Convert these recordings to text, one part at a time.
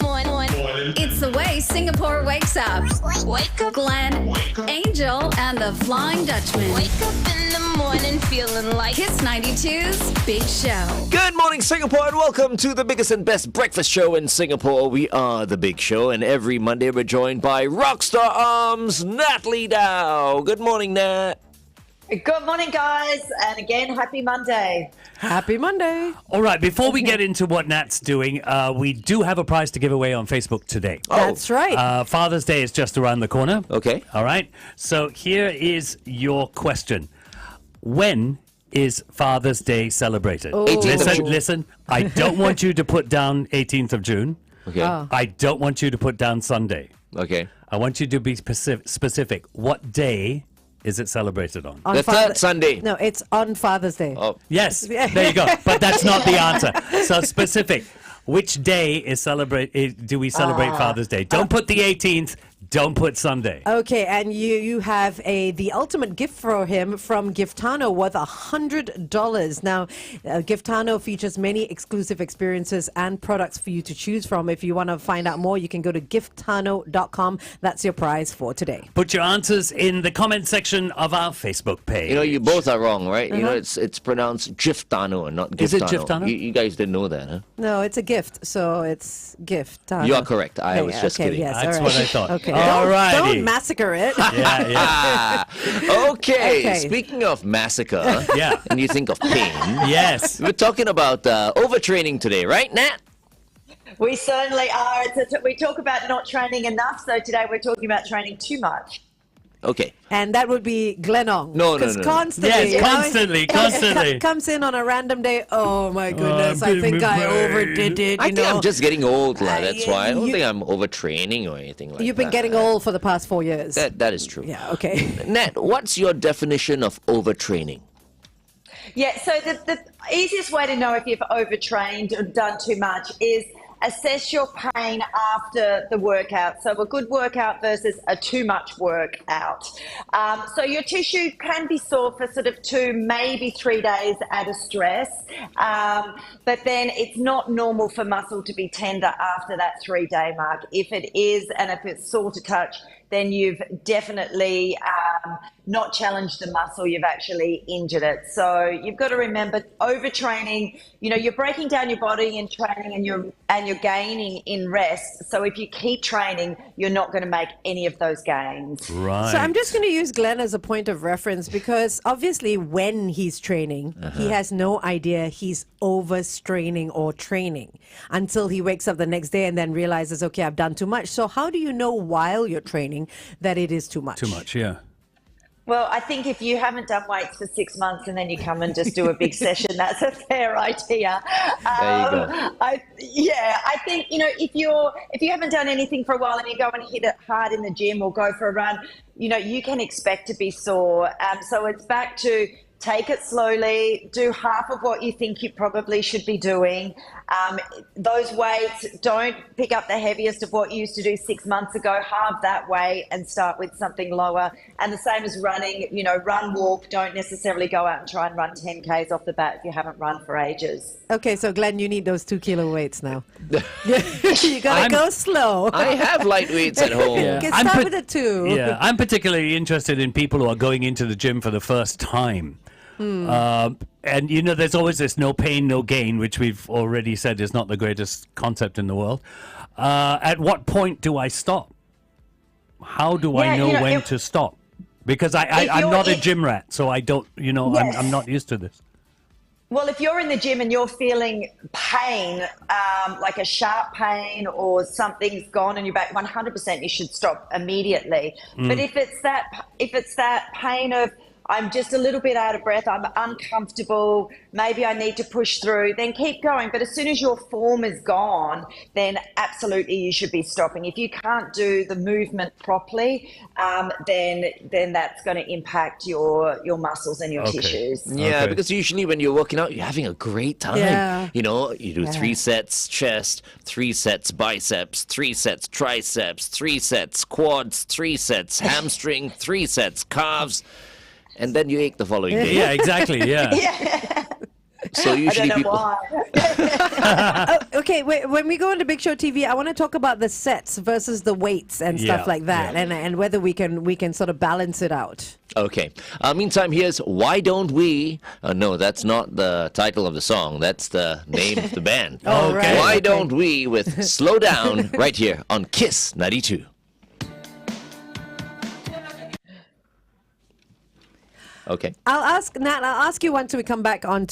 Morning. It's the way Singapore wakes up. Wake up, Glenn, Angel, and the Flying Dutchman. Wake up in the morning feeling like Kiss 92's Big Show. Good morning, Singapore, and welcome to the biggest and best breakfast show in Singapore. We are the Big Show, and every Monday we're joined by Rockstarms, Natalie Dau. Good morning, Nat. Good morning, guys, and again, happy Monday. Happy Monday. All right, before we get into what Nat's doing, we do have a prize to give away on Facebook today. That's right. Father's Day is just around the corner. Okay. All right, so here is your question. When is Father's Day celebrated? 18th of June. Listen, I don't want you to put down 18th of June. Okay. I don't want you to put down Sunday. Okay. I want you to be specific. What day is it celebrated on? The third Sunday. No, it's on Father's Day. Oh. Yes, there you go. But that's not the answer. So specific. Which day do we celebrate Father's Day? Don't put the 18th. Don't put Sunday. Okay, and you have the ultimate gift for him from Giftano worth $100. Now, Giftano features many exclusive experiences and products for you to choose from. If you want to find out more, you can go to giftano.com. That's your prize for today. Put your answers in the comment section of our Facebook page. You know, you both are wrong, right? You know, it's pronounced Giftano and not Giftano. Is it Giftano? You guys didn't know that, huh? No, it's a gift, so it's Giftano. You are correct. I was just kidding. Yes, That's all what right. I thought. Okay. All righty. Don't massacre it. Yeah. Okay. Speaking of massacre, Yeah. and you think of pain, Yes. we're talking about overtraining today, right, Nat? We certainly are. We talk about not training enough, so today we're talking about training too much. Okay. And that would be Glenong. No. Because constantly. Yes, you know, constantly. Comes in on a random day. Oh, my goodness. I'm I think getting I paid. overdid it. I think I'm just getting old, lad. That's why. I don't you- think I'm overtraining or anything like that. You've been getting old for the past 4 years. That is true. Yeah, okay. Nat, what's your definition of overtraining? Yeah, so the easiest way to know if you've overtrained or done too much is assess your pain after the workout. So a good workout versus a too much workout. So your tissue can be sore for sort of 2, maybe 3 days at a stress. But then it's not normal for muscle to be tender after that 3-day mark. If it is, and if it's sore to touch, then you've definitely not challenged the muscle, you've actually injured it. So you've got to remember, overtraining, you know, you're breaking down your body in training and you're gaining in rest. So if you keep training, you're not going to make any of those gains. Right. So I'm just going to use Glenn as a point of reference because obviously when he's training, he has no idea he's overstraining or training until he wakes up the next day and then realizes, okay, I've done too much. So how do you know while you're training that it is too much? Too much, yeah. Well, I think if you haven't done weights for 6 months and then you come and just do a big session, that's a fair idea. There you go. I think, you know, if you haven't done anything for a while and you go and hit it hard in the gym or go for a run, you know, you can expect to be sore. So it's back to take it slowly, do half of what you think you probably should be doing. Those weights, don't pick up the heaviest of what you used to do 6 months ago, halve that weight and start with something lower. And the same as running, you know, run, walk, don't necessarily go out and try and run 10Ks off the bat if you haven't run for ages. Okay, so Glenn, you need those 2 kilo weights now. You got to go slow. I have light weights at home. Yeah. Get I'm start put- with a 2. Yeah, I'm particularly interested in people who are going into the gym for the first time. And, you know, there's always this no pain, no gain, which we've already said is not the greatest concept in the world. At what point do I stop? How do I know when to stop? Because I'm not a gym rat, so I don't, you know, Yes. I'm not used to this. Well, if you're in the gym and you're feeling pain, like a sharp pain or something's gone in your back, 100% you should stop immediately. But if it's that pain of I'm just a little bit out of breath, I'm uncomfortable, maybe I need to push through, then keep going. But as soon as your form is gone, then absolutely you should be stopping. If you can't do the movement properly, then that's going to impact your muscles and your tissues. Yeah, Okay. because usually when you're working out, you're having a great time. Yeah. You know, you do 3 sets chest, 3 sets biceps, 3 sets triceps, 3 sets quads, 3 sets hamstring, 3 sets calves, and then you ache the following day. Yeah, exactly, yeah. So I usually don't know people. why. Okay, when we go into Big Show TV, I want to talk about the sets versus the weights and stuff Yeah, like that, yeah. and whether we can sort of balance it out. Okay. Meantime, here's Why Don't We? No, that's not the title of the song. That's the name of the band. Oh, right. Why Okay. Don't We with Slow Down right here on Kiss 92. Okay. I'll ask you once we come back on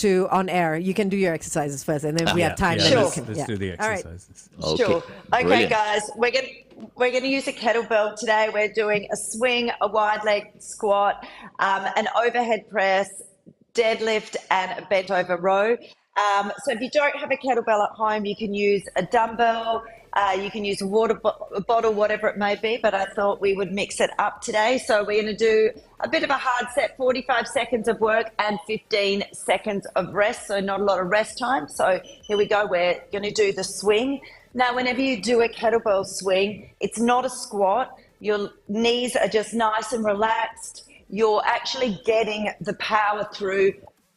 air. You can do your exercises first, and then we have time. Yeah, then we let's, can- let's yeah. do the All right. exercises. Sure. Okay, Brilliant. guys, we're gonna use a kettlebell today. We're doing a swing, a wide leg squat, an overhead press, deadlift, and a bent over row. So if you don't have a kettlebell at home, you can use a dumbbell. You can use a water bottle, whatever it may be, but I thought we would mix it up today. So we're going to do a bit of a hard set, 45 seconds of work and 15 seconds of rest, so not a lot of rest time. So here we go. We're going to do the swing. Now, whenever you do a kettlebell swing, it's not a squat. Your knees are just nice and relaxed. You're actually getting the power through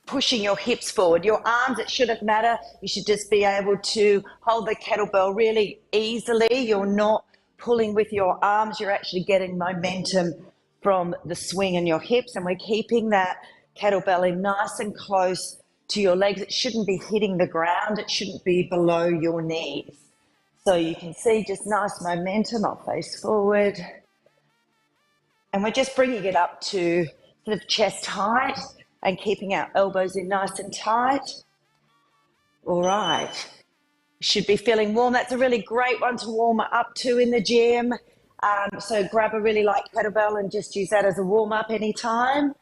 pushing your hips forward. Your arms, it shouldn't matter. You should just be able to hold the kettlebell really easily. You're not pulling with your arms. You're actually getting momentum from the swing in your hips, and we're keeping that kettlebell in nice and close to your legs. It shouldn't be hitting the ground. It shouldn't be below your knees. So you can see just nice momentum. I'll face forward. And we're just bringing it up to sort of chest height and keeping our elbows in nice and tight. All right. Should be feeling warm. That's a really great one to warm up to in the gym. So grab a really light kettlebell and just use that as a warm up anytime.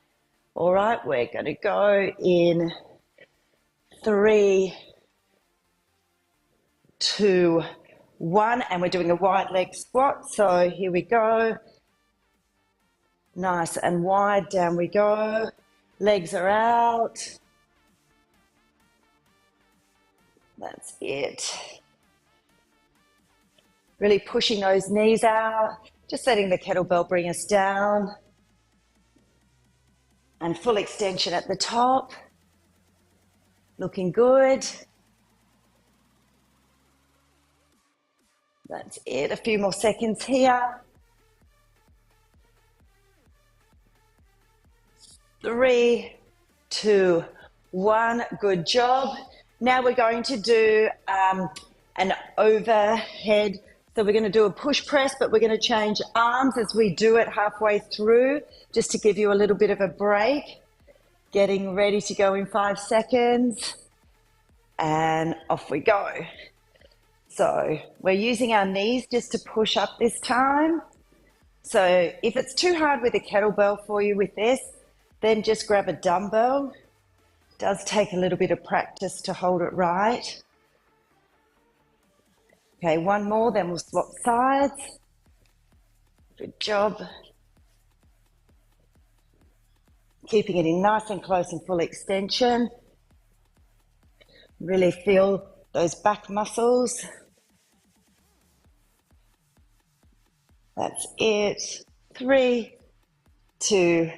All right, we're going to go in 3, 2, 1, and we're doing a wide leg squat. So here we go. Nice and wide, down we go. Legs are out. That's it. Really pushing those knees out. Just letting the kettlebell bring us down. And full extension at the top. Looking good. That's it. A few more seconds here. 3, 2, 1. Good job. Now we're going to do an overhead. So we're going to do a push press, but we're going to change arms as we do it halfway through, just to give you a little bit of a break. Getting ready to go in 5 seconds. And off we go. So we're using our knees just to push up this time. So if it's too hard with a kettlebell for you with this, then just grab a dumbbell. It does take a little bit of practice to hold it right. Okay, one more, then we'll swap sides. Good job. Keeping it in nice and close and full extension. Really feel those back muscles. That's it. 3, 2,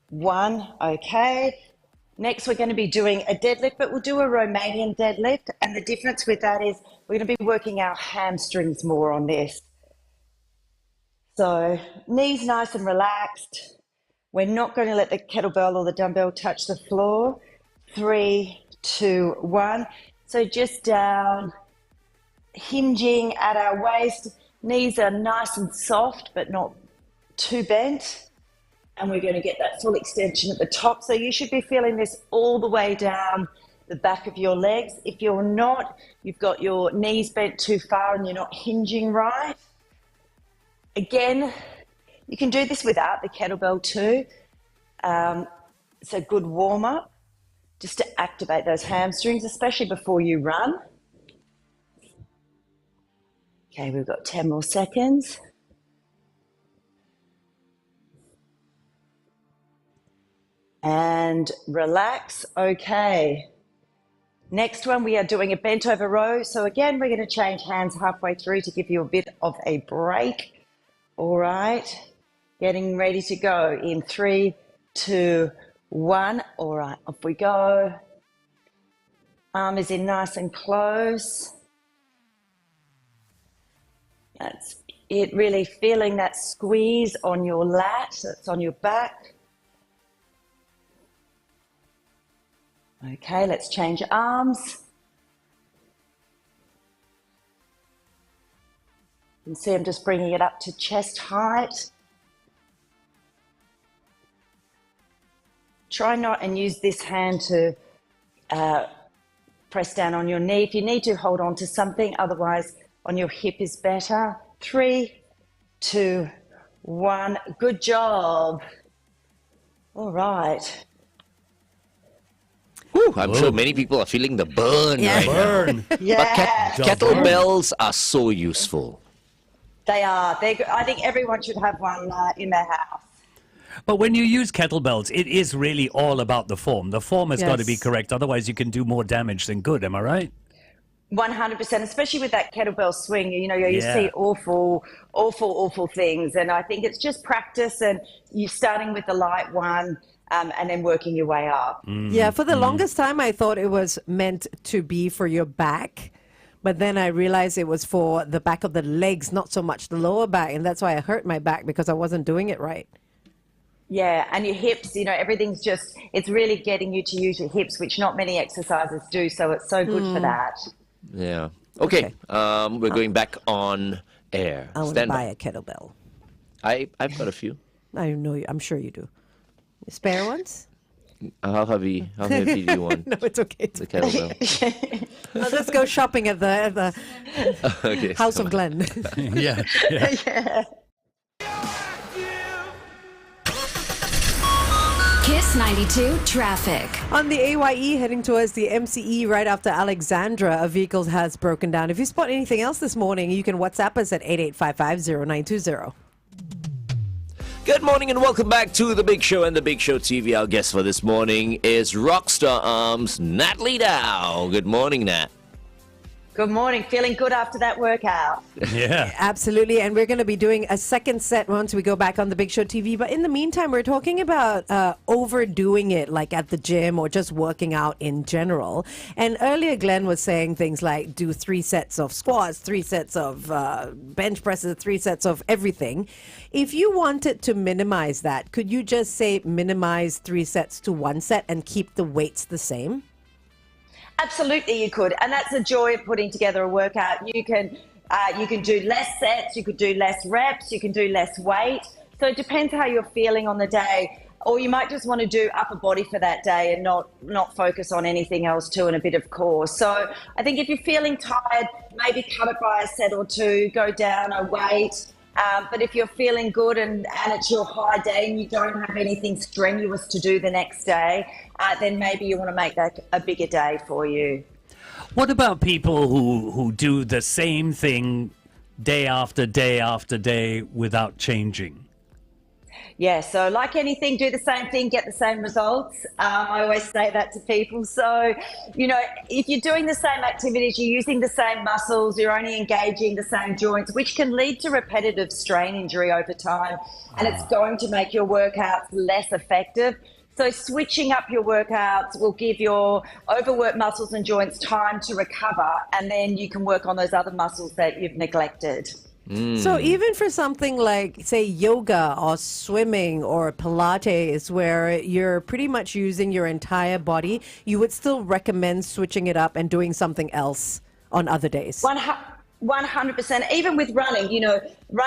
1. Okay. Next, we're going to be doing a deadlift, but we'll do a Romanian deadlift. And the difference with that is we're going to be working our hamstrings more on this. So knees nice and relaxed. We're not going to let the kettlebell or the dumbbell touch the floor. 3, 2, 1. So just down, hinging at our waist. Knees are nice and soft, but not too bent. And we're going to get that full extension at the top. So you should be feeling this all the way down the back of your legs. If you're not, you've got your knees bent too far and you're not hinging right. Again, you can do this without the kettlebell too. It's a good warm up just to activate those hamstrings, especially before you run. Okay, we've got 10 more seconds. And relax. Okay. Next one, we are doing a bent over row. So again, we're going to change hands halfway through to give you a bit of a break. All right. Getting ready to go in 3, 2, 1. All right, off we go. Arm is in nice and close. That's it, really feeling that squeeze on your lat, that's on your back. Okay, let's change arms. You can see I'm just bringing it up to chest height. Try not and use this hand to press down on your knee. If you need to, hold on to something, otherwise on your hip is better. 3, 2, 1. Good job. All right. Whew, I'm sure many people are feeling the burn right Burn. Yeah, now. Kettlebells are so useful. they are. I think everyone should have one in their house. But when you use kettlebells, it is really all about the form. The form has got to be Yes. correct. Otherwise, you can do more damage than good. Am I right? 100%, especially with that kettlebell swing, you know, you Yeah. see awful things. And I think it's just practice, and you're starting with the light one and then working your way up. Yeah, for the longest time, I thought it was meant to be for your back. But then I realized it was for the back of the legs, not so much the lower back. And that's why I hurt my back, because I wasn't doing it right. Yeah, and your hips, you know, everything's just, it's really getting you to use your hips, which not many exercises do. So it's so good for that. Yeah. Okay. We're going back on air. I want to Stand buy by. a kettlebell. I've got a few. I know you. I'm sure you do. Spare ones? How heavy do you want No, it's okay. the kettlebell? Well, let's go shopping at the Okay. House of Glen. Yeah. Yeah. Kiss 92 traffic. On the AYE heading towards the MCE right after Alexandra, a vehicle has broken down. If you spot anything else this morning, you can WhatsApp us at 88550920. Good morning and welcome back to The Big Show and The Big Show TV. Our guest for this morning is Rockstarms Natalie Dau. Good morning, Nat. Good morning. Feeling good after that workout? Yeah. Absolutely, and we're going to be doing a second set once we go back on the Big Show TV. But in the meantime, we're talking about overdoing it, like at the gym or just working out in general. And earlier, Glenn was saying things like do 3 sets of squats, 3 sets of bench presses, 3 sets of everything. If you wanted to minimize that, could you just say minimize 3 sets to 1 set and keep the weights the same? Absolutely, you could, and that's the joy of putting together a workout. You can do less sets, you could do less reps, you can do less weight. So it depends how you're feeling on the day, or you might just want to do upper body for that day and not focus on anything else too, and a bit of core. So I think if you're feeling tired, maybe cut it by a set or 2, go down a weight. But if you're feeling good and it's your high day and you don't have anything strenuous to do the next day, then maybe you want to make that a bigger day for you. What about people who do the same thing day after day after day without changing? Yeah, so like anything, do the same thing, get the same results. I always say that to people. So, you know, if you're doing the same activities, you're using the same muscles, you're only engaging the same joints, which can lead to repetitive strain injury over time, and it's going to make your workouts less effective. So switching up your workouts will give your overworked muscles and joints time to recover, and then you can work on those other muscles that you've neglected. So even for something like, say, yoga or swimming or Pilates, where you're pretty much using your entire body, you would still recommend switching it up and doing something else on other days. 100%. Even with running, you know,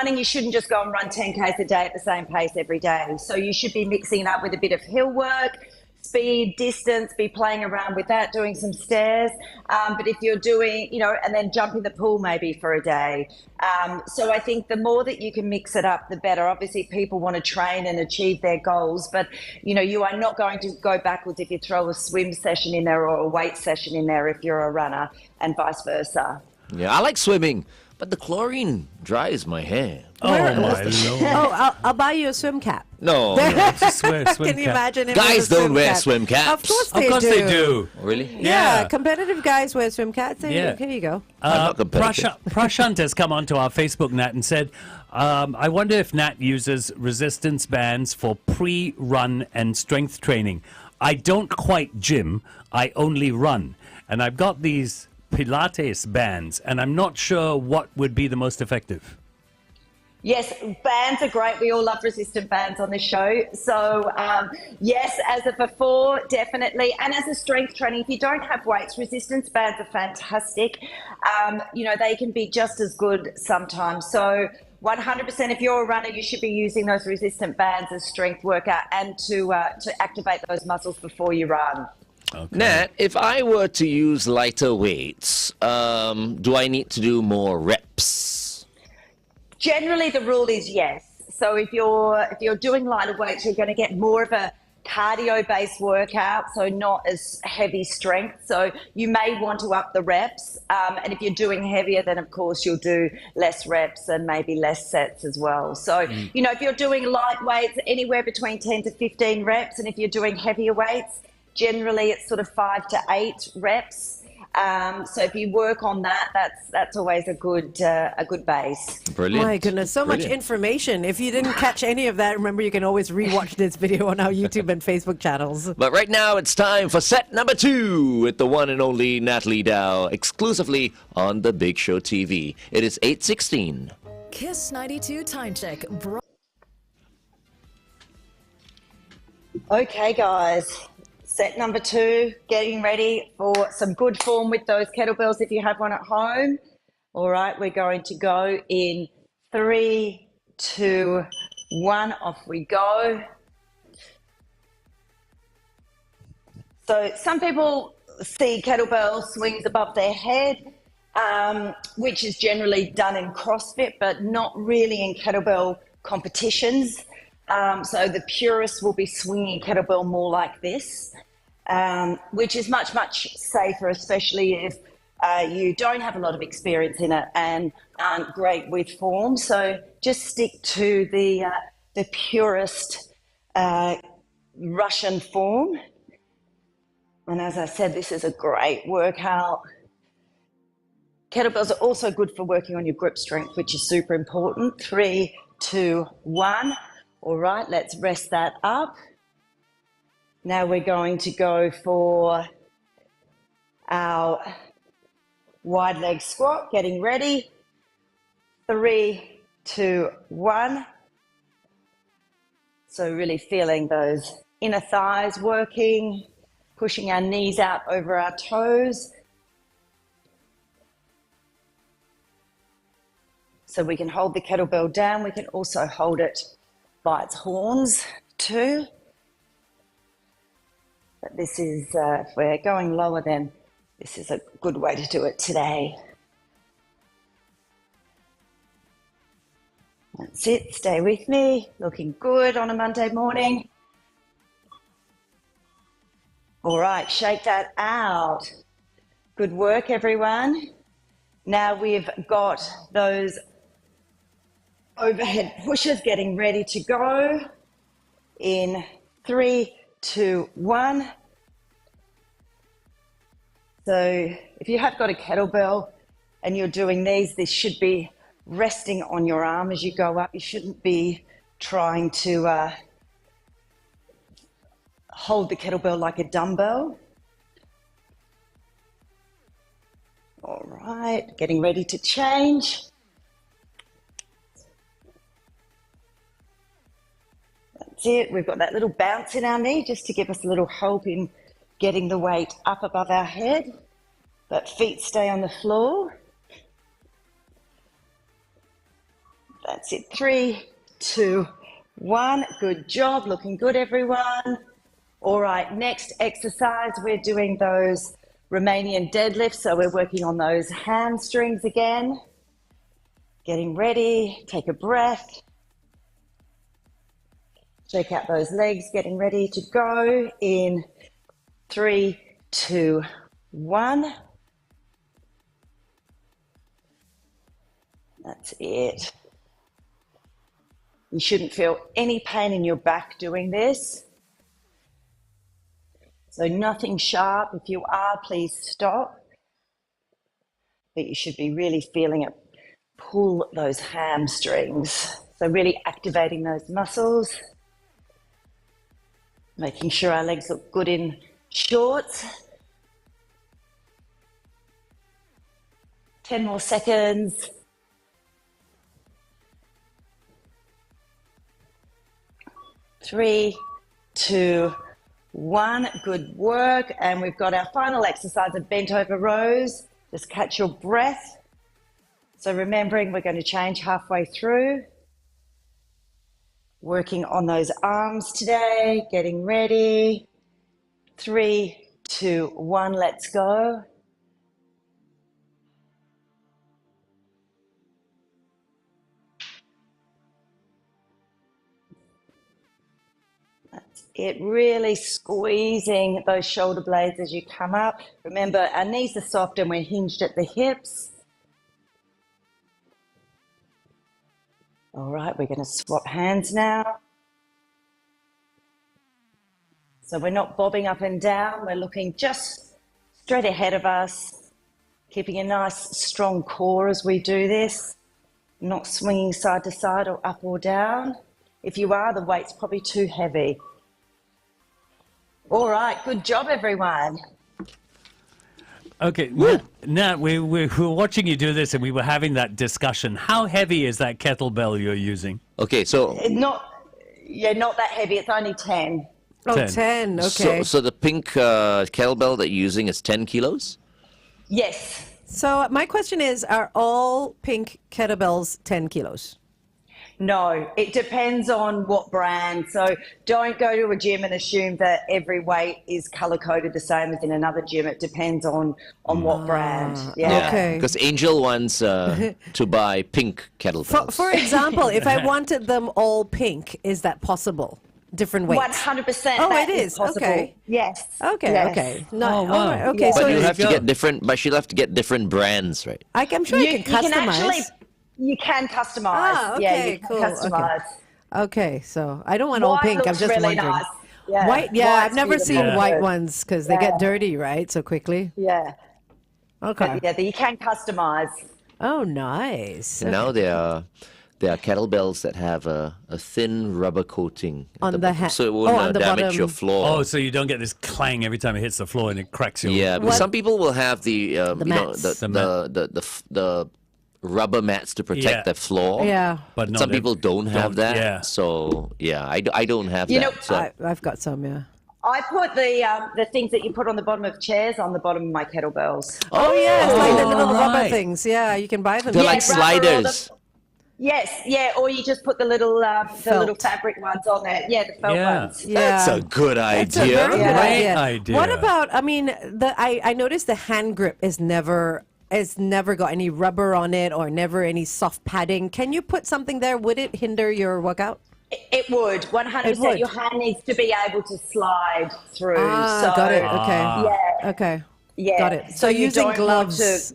you shouldn't just go and run 10Ks a day at the same pace every day. So you should be mixing it up with a bit of hill work, speed, distance, be playing around with that, doing some stairs. But if you're doing, you know, and then jump in the pool maybe for a day. So I think the more that you can mix it up, the better. Obviously, people want to train and achieve their goals, but, you know, you are not going to go backwards if you throw a swim session in there or a weight session in there if you're a runner, and vice versa. Yeah, I like swimming, but the chlorine dries my hair. Oh, my lord. Oh, I'll buy you a swim cap. No, Just wear a swim Can you cap. imagine if guys it was a don't swim wear cap? swim caps. Of course Of course they do. Really? Yeah, Yeah. competitive guys wear swim caps. Yeah. Here you go. I'm not competitive. Prashant has come onto our Facebook, Nat, and said, I wonder if Nat uses resistance bands for pre-run and strength training. I don't quite gym, I only run. and I've got these Pilates bands, and I'm not sure what would be the most effective. Yes, bands are great. We all love resistant bands on this show. So, yes, as a before, definitely. And as a strength training, if you don't have weights, resistance bands are fantastic. They can be just as good sometimes. So 100%, if you're a runner, you should be using those resistant bands as strength workout and to activate those muscles before you run. Okay. Nat, if I were to use lighter weights, do I need to do more reps? Generally, the rule is yes. So if you're doing lighter weights, you're going to get more of a cardio-based workout, so not as heavy strength. So you may want to up the reps. And if you're doing heavier, then of course you'll do less reps and maybe less sets as well. So, if you're doing light weights, anywhere between 10 to 15 reps. And if you're doing heavier weights, generally it's sort of 5 to 8 reps. So if you work on that, that's always a good base. Brilliant. My goodness, so much information. If you didn't catch any of that, remember you can always rewatch this video on our YouTube and Facebook channels. But right now it's time for set number 2 with the one and only Natalie Dau, exclusively on The Big Show TV. It is 8:16. Kiss 92 time check. Okay, guys. Set number 2, getting ready for some good form with those kettlebells if you have one at home. All right, we're going to go in 3, 2, 1, off we go. So some people see kettlebell swings above their head, which is generally done in CrossFit, but not really in kettlebell competitions. So the purists will be swinging kettlebell more like this. Which is much, much safer, especially if you don't have a lot of experience in it and aren't great with form. So just stick to the purest Russian form. And as I said, this is a great workout. Kettlebells are also good for working on your grip strength, which is super important. 3, 2, 1. All right, let's rest that up. Now we're going to go for our wide leg squat, getting ready. 3, 2, 1. So really feeling those inner thighs working, pushing our knees out over our toes. So we can hold the kettlebell down. We can also hold it by its horns too. But this is, if we're going lower, then this is a good way to do it today. That's it, stay with me. Looking good on a Monday morning. All right, shake that out. Good work, everyone. Now we've got those overhead pushes getting ready to go in 3, 2, 1. So if you have got a kettlebell and you're doing these, this should be resting on your arm as you go up. You shouldn't be trying to hold the kettlebell like a dumbbell. All right, getting ready to change. That's it. We've got that little bounce in our knee just to give us a little help in getting the weight up above our head. But feet stay on the floor. That's it. 3, 2, 1. Good job. Looking good, everyone. All right, next exercise, we're doing those Romanian deadlifts. So we're working on those hamstrings again. Getting ready. Take a breath. Shake out those legs. Getting ready to go in 3, 2, 1. That's it. You shouldn't feel any pain in your back doing this. So nothing sharp. If you are, please stop. But you should be really feeling it pull those hamstrings. So really activating those muscles. Making sure our legs look good in shorts. 10 more seconds. 3, 2, 1. Good work. And we've got our final exercise of bent over rows. Just catch your breath. So remembering we're going to change halfway through. Working on those arms today, getting ready. 3, 2, 1, let's go. That's it, really squeezing those shoulder blades as you come up. Remember, our knees are soft and we're hinged at the hips. All right, we're going to swap hands now. So we're not bobbing up and down, we're looking just straight ahead of us, keeping a nice strong core as we do this, not swinging side to side or up or down. If you are, the weight's probably too heavy. All right, good job, everyone. Okay, Nat, we were watching you do this and we were having that discussion. How heavy is that kettlebell you're using? Okay, so Not that heavy, it's only 10. Oh, 10. 10. Okay. so the pink kettlebell that you're using is 10 kilos? Yes. So my question is, are all pink kettlebells 10 kilos? No, it depends on what brand. So don't go to a gym and assume that every weight is color-coded the same as in another gym. It depends on what brand. Yeah. Okay. Because Angel wants to buy pink kettlebells. For example, if I wanted them all pink, is that possible? Different weights? 100%. Oh, that it is. possible. Okay. Yes. Okay, Yes. okay. No, Oh, wow. all right, okay, Yeah. so But There you'll you have to go. get different. But she'll have to get different brands, right? I'm sure you can customize. You can customize. Ah, okay, yeah, you can cool. customize. Okay, so I don't want all White pink. I'm looks just really wondering. nice. Yeah. White, yeah, I've White's never seen beautiful. white ones because they get Yeah. dirty, right, so quickly. Yeah. Okay. Yeah, you can customize. Oh, nice. And now there are kettlebells that have a thin rubber coating at On the bottom, hand- so it won't on the damage bottom. your floor. Oh, so you don't get this clang every time it hits the floor and it cracks your... Yeah, but What- some people will have the you know, mats. the rubber mats to protect Yeah. the floor. Yeah. But not some ev- people don't have that. yeah. So yeah, I don't have You that. know, so I've got some, yeah. I put the things that you put on the bottom of chairs on the bottom of my kettlebells. Oh, yeah, it's like the little rubber right. things. Yeah, you can buy them. they're Yeah, like rubber or sliders. Yes, yeah, or you just put the little Felt. fabric ones on there. Yeah, the felt Yeah. ones. Yeah. That's a good It's a idea. very good Great idea. idea. What about? I mean, I noticed the hand grip is never got any rubber on it or never any soft padding. Can you put something there? Would it hinder your workout? It would, 100%. It would. Your hand needs to be able to slide through. Ah, so, got it. Okay. Yeah, Okay. yeah. Got it. So you using don't want gloves. to-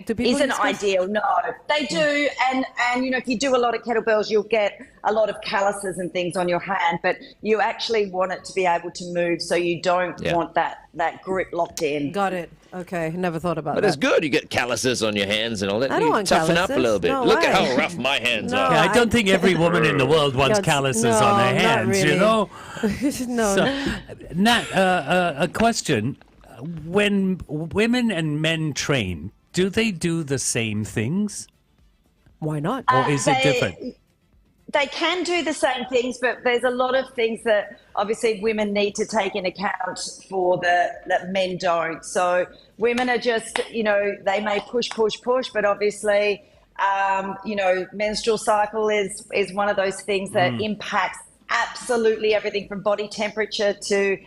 Do people isn't use gloves? ideal. No, they do, and you know, if you do a lot of kettlebells, you'll get a lot of calluses and things on your hand. But you actually want it to be able to move, so you don't Yeah. want that grip locked in. Got it. Okay. Never thought about But that. it's good. You get calluses on your hands and all that. I don't You want toughen up a calluses. little bit. No Look at way. how rough my hands No. are. Yeah, I don't think every woman in the world wants Yeah, calluses no, on their not hands, you really. know? No. So, Nat, a question. When women and men train, do they do the same things? Why not? Or is it different? They can do the same things, but there's a lot of things that obviously women need to take in account for that men don't. So women are just, you know, they may push, but obviously, you know, menstrual cycle is one of those things that impacts absolutely everything from body temperature to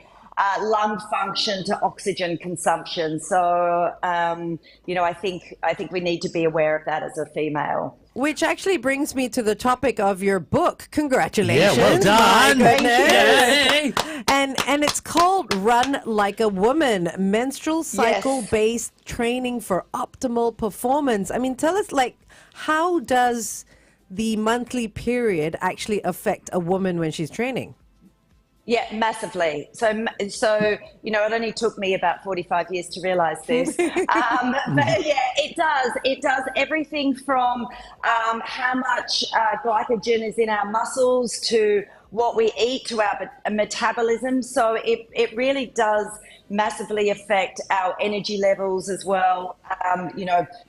lung function to oxygen consumption. So, you know, I think we need to be aware of that as a female. Which actually brings me to the topic of your book. Congratulations. Yeah, well done. My goodness. Yay. And it's called Run Like a Woman, menstrual cycle-based training for optimal performance. I mean, tell us, like, how does the monthly period actually affect a woman when she's training? Yeah, massively. So you know, it only took me about 45 years to realize this. But yeah, it does. It does everything from how much glycogen is in our muscles to what we eat to our metabolism. So it really does massively affect our energy levels as well.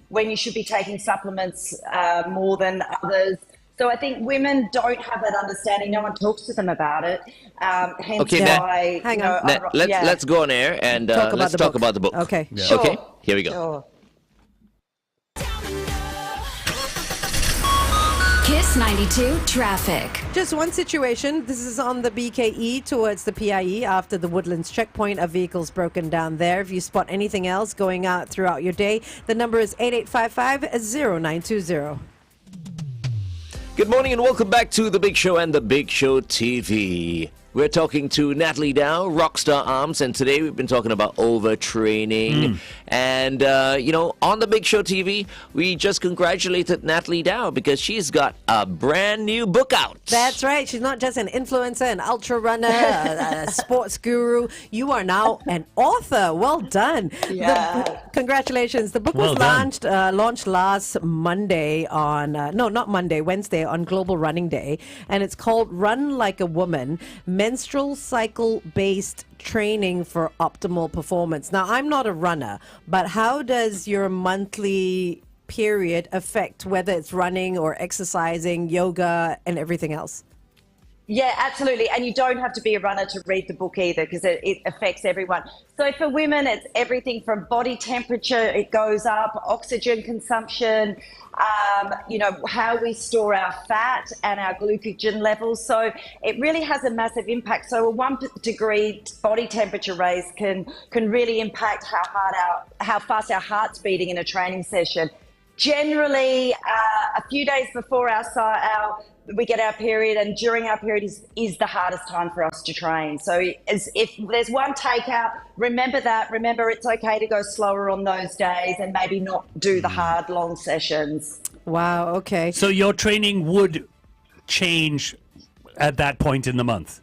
When you should be taking supplements more than others. So I think women don't have that understanding. No one talks to them about it. Hence Okay, why, hang on. Let's go on air and let's talk about the book. Okay. Yeah. Sure. Okay, here we go. Sure. Kiss 92 traffic. Just one situation. This is on the BKE towards the PIE after the Woodlands checkpoint. A vehicle's broken down there. If you spot anything else going out throughout your day, the number is 8855-0920. Good morning and welcome back to The Big Show and The Big Show TV. We're talking to Natalie Dau, Rockstar Arms, and today we've been talking about overtraining. And, on The Big Show TV, we just congratulated Natalie Dau because she's got a brand new book out. That's right. She's not just an influencer, an ultra runner, a sports guru. You are now an author. Well done. Yeah. Congratulations. The book Well was done. launched last Monday on, not Monday, Wednesday on Global Running Day. And it's called Run Like a Woman, Menstrual Cycle-Based Training for Optimal Performance. Now, I'm not a runner, but how does your monthly period affect whether it's running or exercising, yoga, and everything else? Yeah, absolutely. And you don't have to be a runner to read the book either, because it affects everyone. So for women, it's everything from body temperature, it goes up, oxygen consumption, how we store our fat and our glycogen levels. So it really has a massive impact. So a 1 degree body temperature raise can really impact how fast our heart's beating in a training session. Generally, a few days before we get our period, and during our period is the hardest time for us to train. So if there's one takeout, remember that. Remember, it's okay to go slower on those days and maybe not do the hard, long sessions. Wow, okay. So your training would change at that point in the month?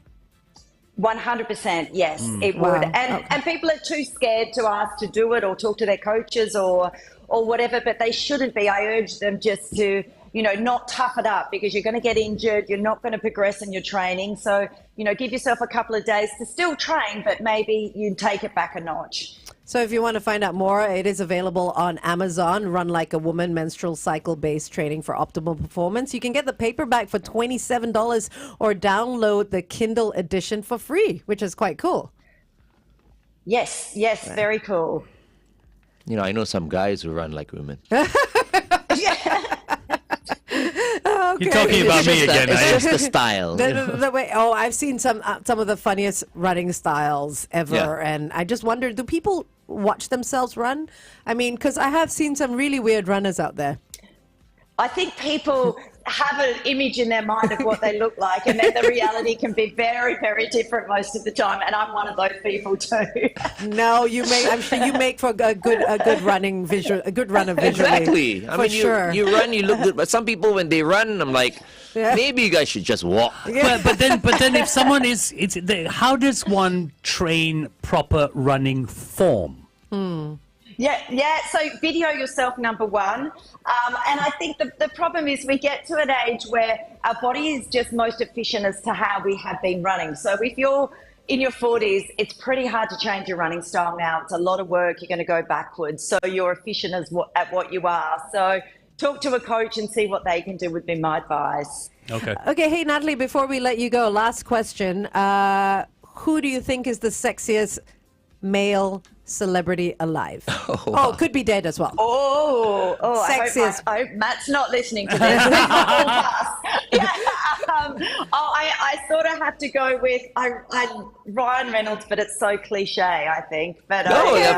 100%, yes, it Wow. would. And people are too scared to ask to do it or talk to their coaches or whatever, but they shouldn't be. I urge them just to, not tough it up, because you're going to get injured. You're not going to progress in your training. So, give yourself a couple of days to still train, but maybe you take it back a notch. So if you want to find out more, it is available on Amazon, Run Like a Woman, Menstrual Cycle-Based Training for Optimal Performance. You can get the paperback for $27 or download the Kindle edition for free, which is quite cool. Yes, very cool. I know some guys who run like women. You're talking about me again, It's are you? just the style. The way, I've seen some of the funniest running styles ever, Yeah. and I just wonder, do people watch themselves run? I mean, because I have seen some really weird runners out there. I think people have an image in their mind of what they look like, and then the reality can be very, very different most of the time. And I'm one of those people too. No, I'm sure you make for a good running visual, a good runner visually. Exactly. I For mean, sure. you run, you look good. But some people, when they run, I'm like, Yeah. maybe you guys should just walk. But then if someone how does one train proper running form? Yeah. So video yourself, number one. And I think the problem is we get to an age where our body is just most efficient as to how we have been running. So if you're in your 40s, it's pretty hard to change your running style now. It's a lot of work. You're going to go backwards. So you're efficient at what you are. So talk to a coach and see what they can do would be my advice. Okay. Okay, hey Natalie, before we let you go, last question. Who do you think is the sexiest male celebrity alive? Oh, could be dead as well. Oh, Sexiest. I hope Matt's not listening to this. I sort of have to go with Ryan Reynolds, but it's so cliche, I think. But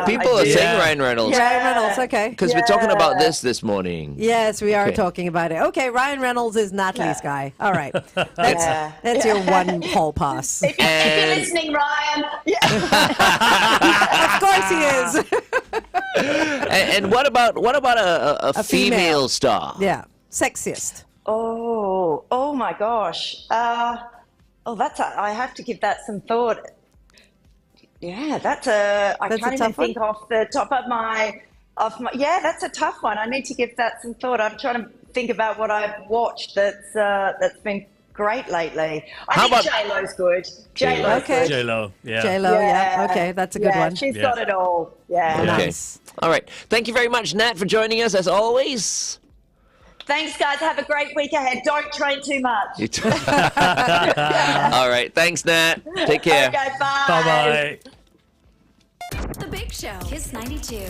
People are saying Ryan Reynolds. Ryan Reynolds, okay. Because we're talking about this morning. Yes, we are Okay. talking about it. Okay, Ryan Reynolds is Natalie's guy. All right. That's your one hall pass. If you're listening, Ryan. Of course he is. And what about a female female. star? Yeah. Sexiest. Oh my gosh. I have to give that some thought. Yeah, I That's a can't even tough one? think off the top of my, yeah, that's a tough one. I need to give that some thought. I'm trying to think about what I've watched that's been great lately. How I think about- J-Lo's good. J-Lo's Okay. good. J-Lo, yeah. J-Lo, yeah. Okay, that's a good one. She's Yeah. got it all. Yeah. Okay. Nice. All right. Thank you very much, Nat, for joining us as always. Thanks, guys. Have a great week ahead. Don't train too much. All right. Thanks, Nat. Take care. Okay, bye. Bye-bye. The Big Show. Kiss 92.